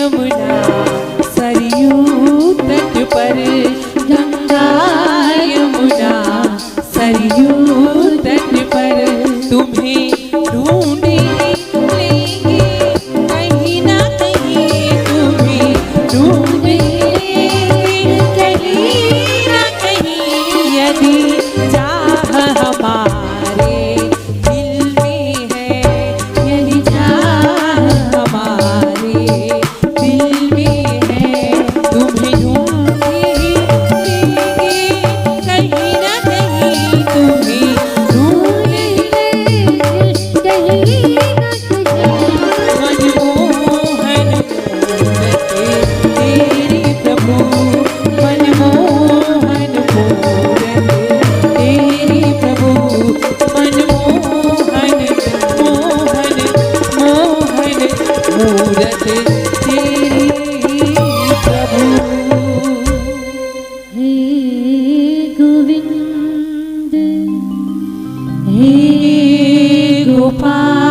यमुना सरयू तट पर, गंगा यमुना सरयू तट पर, तुम्हें ढूंढे लेंगे कहीं ना कहीं, तुम्हें ढूंढे कहीं ना कहीं। यदि चाह हमारे दिल में है, यदि चाह हमारे दिल में है, तुम्हें ढूंढे लेंगे कहीं ना कहीं, तुम्हें ढूंढे कहीं ना कहीं। मनमोहन मूरत तेरी प्रभु, मनमोहन मूरत तेरी प्रभु, मनमोहन मोहन मोहन मूरत तेरी प्रभु। हे गोविंद हे गोपाल,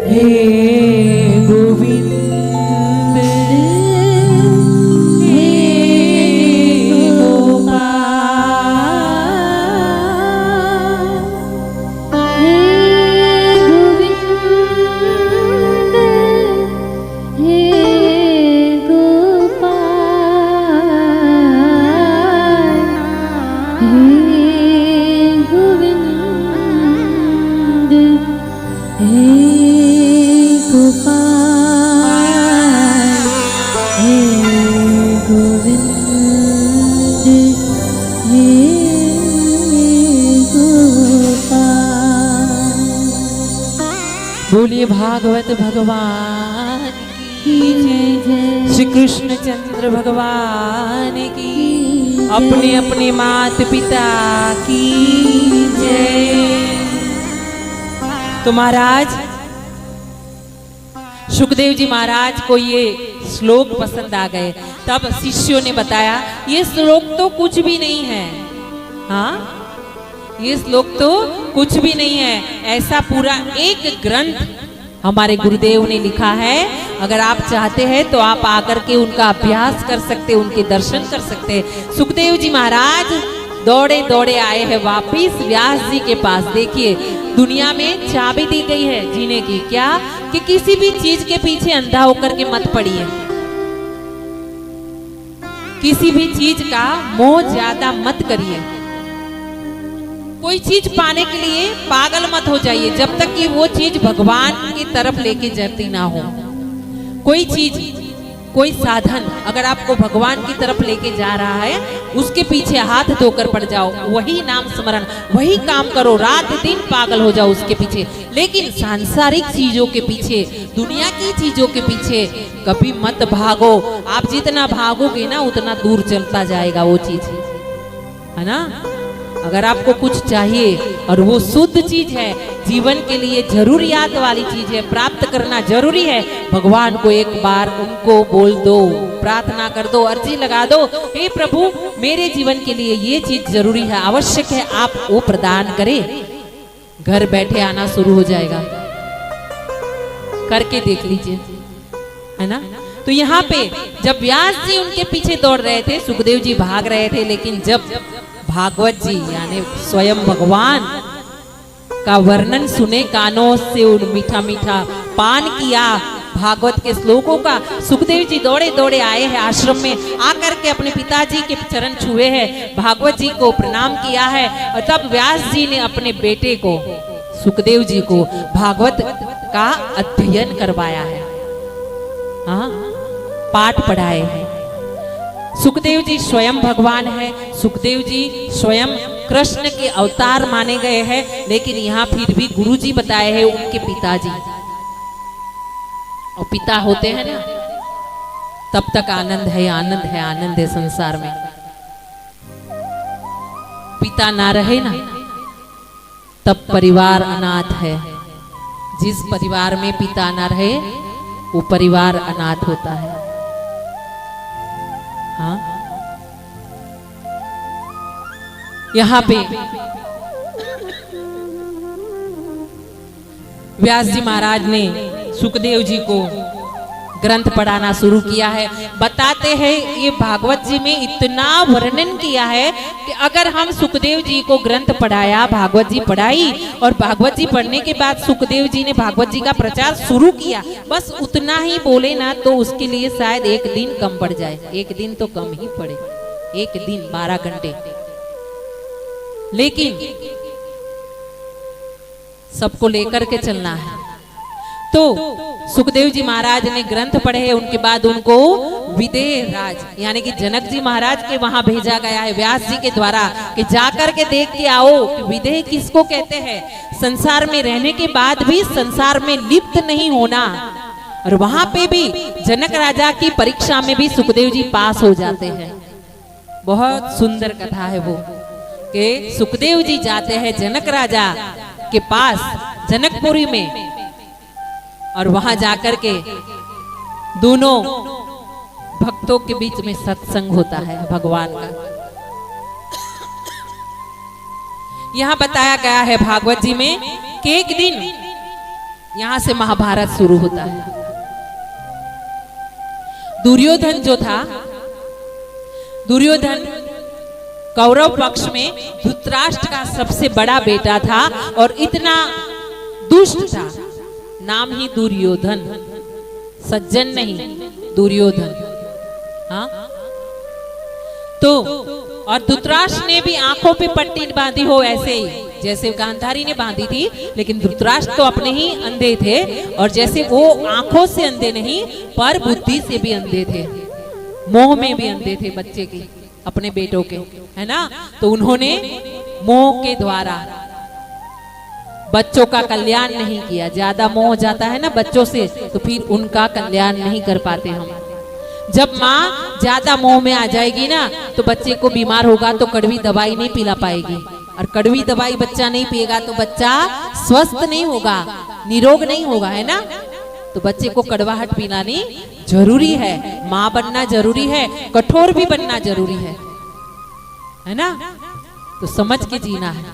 हे गोविंद हे गोपाल, हे गोविंद हे गोपाल, हे गोविंद हे गोपाल, हे गोविंद हे गोपाल। बोलिए भागवत भगवान की जय जय, श्री कृष्ण चंद्र भगवान की, अपने अपने माता पिता की जय। तो महाराज सुखदेव जी महाराज को ये श्लोक पसंद आ गए। तब शिष्यों ने बताया ये श्लोक तो कुछ भी नहीं है। हाँ, ये श्लोक तो कुछ भी नहीं है, ऐसा पूरा एक ग्रंथ हमारे गुरुदेव ने लिखा है। अगर आप चाहते हैं तो आप आकर के उनका अभ्यास कर सकते, उनके दर्शन कर सकते। सुखदेव जी महाराज दौड़े दौड़े आए हैं वापिस व्यास जी के पास। देखिए दुनिया में चाबी दी गई है जीने की, क्या कि किसी भी चीज के पीछे अंधा होकर के मत पड़िए, किसी भी चीज का मोह ज्यादा मत करिए, कोई चीज पाने के लिए पागल मत हो जाइए जब तक कि वो चीज भगवान की तरफ लेके जाती ना हो। कोई चीज, कोई साधन अगर आपको भगवान की तरफ लेके जा रहा है, उसके पीछे हाथ धोकर पड़ जाओ, वही नाम स्मरण, वही काम करो, रात दिन पागल हो जाओ उसके पीछे। लेकिन सांसारिक चीजों के पीछे, दुनिया की चीजों के पीछे कभी मत भागो। आप जितना भागोगे ना उतना दूर चलता जाएगा वो चीज, है ना। अगर आपको कुछ चाहिए और वो शुद्ध चीज है, जीवन के लिए जरूरियात वाली चीज है, प्राप्त करना जरूरी है, भगवान को एक बार उनको बोल दो, प्रार्थना कर दो, अर्जी लगा दो, हे प्रभु मेरे जीवन के लिए ये चीज जरूरी है, आवश्यक है, आप वो प्रदान करें। घर बैठे आना शुरू हो जाएगा, करके देख लीजिए, है ना। तो यहाँ पे जब व्यास जी उनके पीछे दौड़ रहे थे, सुखदेव जी भाग रहे थे, लेकिन जब भागवत जी यानी स्वयं भगवान का वर्णन सुने, कानों से उन मीठा मीठा पान किया भागवत के श्लोकों का, सुखदेव जी दौड़े दौड़े आए हैं आश्रम में, आकर के अपने पिताजी के चरण छुए हैं, भागवत जी को प्रणाम किया है। और तब व्यास जी ने अपने बेटे को, सुखदेव जी को भागवत का अध्ययन करवाया है, हाँ, पाठ पढ़ाए हैं। सुखदेव जी स्वयं भगवान है, सुखदेव जी स्वयं कृष्ण के अवतार माने गए हैं, लेकिन यहाँ फिर भी गुरु जी बताए हैं उनके पिताजी। और पिता होते हैं ना, तब तक आनंद है, आनंद है, आनंद है संसार में। पिता ना रहे ना तब परिवार अनाथ है। जिस परिवार में पिता ना रहे वो परिवार अनाथ होता है। हाँ, यहाँ पे व्यास जी महाराज ने सुखदेव जी को ग्रंथ पढ़ाना शुरू किया है। बताते हैं ये भागवत जी में इतना वर्णन किया है कि अगर हम सुखदेव जी को ग्रंथ पढ़ाया, भागवत जी पढ़ाई और भागवत जी पढ़ने के बाद सुखदेव जी ने भागवत जी का प्रचार शुरू किया, बस उतना ही बोले ना तो उसके लिए शायद एक दिन कम पड़ जाए। एक दिन तो कम ही पड़े, एक दिन 12 घंटे। लेकिन सबको लेकर के चलना है। तो सुखदेव जी महाराज ने ग्रंथ पढ़े, उनके बाद उनको विदेह राज यानी कि जनक जी महाराज के वहां भेजा गया है व्यास जी के द्वारा कि जाकर के देख के आओ कि विदेह किसको कहते हैं, संसार में रहने के बाद भी संसार में लिप्त नहीं होना। और वहां पे भी जनक राजा की परीक्षा में भी सुखदेव जी पास हो जाते हैं। बहुत सुंदर कथा है वो कि सुखदेव जी जाते हैं जनक राजा के पास जनकपुरी में और वहां जाकर के दोनों भक्तों के बीच में सत्संग होता है भगवान का। यहां बताया गया है भागवत जी में कि एक दिन यहां से महाभारत शुरू होता है। दुर्योधन जो था, दुर्योधन कौरव पक्ष में धृतराष्ट्र का सबसे बड़ा बेटा था और इतना दुष्ट था, नाम ही दुर्योधन, सज्जन नहीं दुर्योधन। हाँ, तो और धृतराष्ट्र ने भी आंखों पे पट्टी बांधी हो ऐसे ही जैसे गांधारी ने बांधी थी, लेकिन धृतराष्ट्र तो अपने ही अंधे थे और जैसे वो आंखों से अंधे नहीं पर बुद्धि से भी अंधे थे, मोह में भी अंधे थे बच्चे के, अपने बेटों के, है ना। तो उन्होंने मोह के द्वारा बच्चों का कल्याण नहीं किया। ज्यादा मोह जाता है ना बच्चों से तो फिर उनका कल्याण नहीं कर पाते हम। जब माँ ज्यादा मोह में आ जाएगी ना तो बच्चे को बीमार होगा तो कड़वी दवाई नहीं पिला पाएगी, और कड़वी दवाई बच्चा नहीं पिएगा तो बच्चा स्वस्थ नहीं होगा, निरोग नहीं होगा, है ना। तो बच्चे को कड़वाहट पिलानी जरूरी है, माँ बनना जरूरी है, कठोर भी बनना जरूरी है ना। तो समझ के जीना है।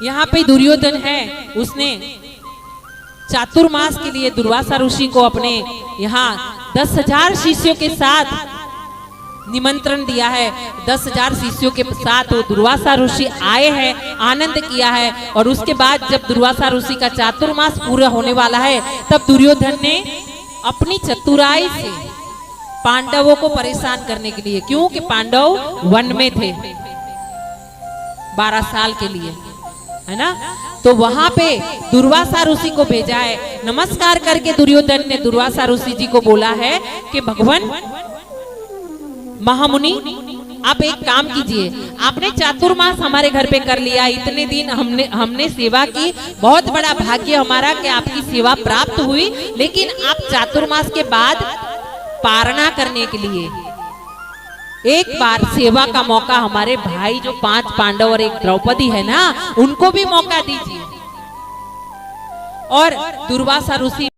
यहाँ पे दुर्योधन है, उसने चातुर्मास के लिए दुर्वासा ऋषि को अपने यहाँ 10,000 शिष्यों के साथ निमंत्रण दिया है। 10,000 शिष्यों के साथ वो दुर्वासा ऋषि आए हैं, आनंद किया है। और उसके बाद जब दुर्वासा ऋषि का चातुर्मास पूरा होने वाला है तब दुर्योधन ने अपनी चतुराई से पांडवों को परेशान करने के लिए, क्योंकि पांडव वन में थे 12 साल के लिए, है ना। तो वहां पे दुर्वासा ऋषि को भेजा है। नमस्कार करके दुर्योधन ने दुर्वासा ऋषि जी को बोला है कि भगवान महामुनि आप एक काम कीजिए, आपने चातुर्मास हमारे घर पे कर लिया, इतने दिन हमने सेवा की, बहुत बड़ा भाग्य हमारा कि आपकी सेवा प्राप्त हुई, लेकिन आप चातुर्मास के बाद पारणा करने के लिए एक बार सेवा का मौका हमारे भाई जो 5 पांडव और एक द्रौपदी है ना, उनको भी मौका दीजिए। और दुर्वासा ऋषि